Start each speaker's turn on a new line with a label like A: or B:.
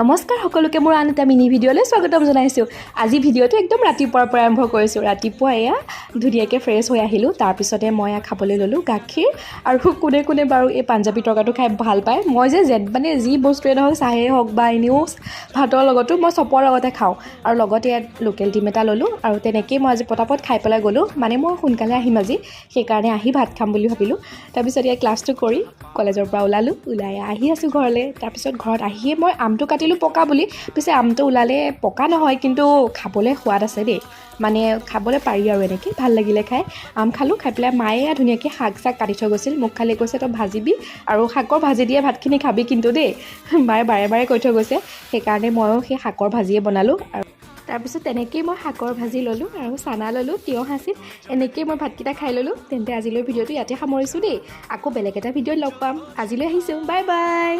A: নমস্কাৰ সকলোকে মোৰ আন এটা মিনি ভিডিঅ'লৈ স্বাগতম জনাইছোঁ। আজি ভিডিঅ'টো একদম ৰাতিপুৱাৰ পৰা আৰম্ভ কৰিছোঁ। ৰাতিপুৱা এয়া ধুনীয়াকৈ ফ্ৰেছ হৈ আহিলোঁ। তাৰপিছতে মই খাবলৈ ল'লোঁ গাখীৰ আৰু কোনে কোনে বাৰু এই পাঞ্জাবী তৰকাটো খাই ভাল পায়। মই যে মানে যি বস্তুৱে নহওক, চাহেই হওক বা এনেও ভাতৰ লগতো মই চপৰ লগতে খাওঁ। আৰু লগতে ইয়াত লোকেল ডিম এটা ল'লোঁ আৰু তেনেকেই মই আজি পটাপট খাই পেলাই গ'লোঁ। মানে মই সোনকালে আহিম আজি, সেইকাৰণে আহি ভাত খাম বুলি ভাবিলোঁ। তাৰপিছত ইয়াত ক্লাছটো কৰি কলেজৰ পৰা ওলাই আহি আছোঁ ঘৰলৈ। তাৰপিছত ঘৰত আহিয়ে মই আমটো কাটিলোঁ পকা বুলি। পিছে আমটো ওলালে পকা নহয়, কিন্তু খাবলৈ সোৱাদ আছে দেই। মানে খাবলৈ পাৰি আৰু এনেকৈ ভাল লাগিলে খাই। আম খালোঁ, খাই পেলাই মায়ে ধুনীয়াকৈ শাক কাটি থৈ গৈছিল। মোক খালি কৈছে তই ভাজিবি আৰু শাকৰ ভাজি দিয়ে ভাতখিনি খাবি কিন্তু দেই। মায়ে বাৰে বাৰে কৈ থৈ গৈছে, সেইকাৰণে ময়ো সেই শাকৰ ভাজিয়ে বনালোঁ। আৰু তাৰপিছত তেনেকেই মই শাকৰ ভাজি ল'লোঁ আৰু চানা ল'লোঁ, তিয়ঁহ আছিল। এনেকেই মই ভাতকেইটা খাই ল'লোঁ। তেন্তে আজিলৈ ভিডিঅ'টো ইয়াতে সামৰিছোঁ দেই। আকৌ বেলেগ এটা ভিডিঅ'ত লগ পাম। আজিলৈ আহিছোঁ, বাই বাই।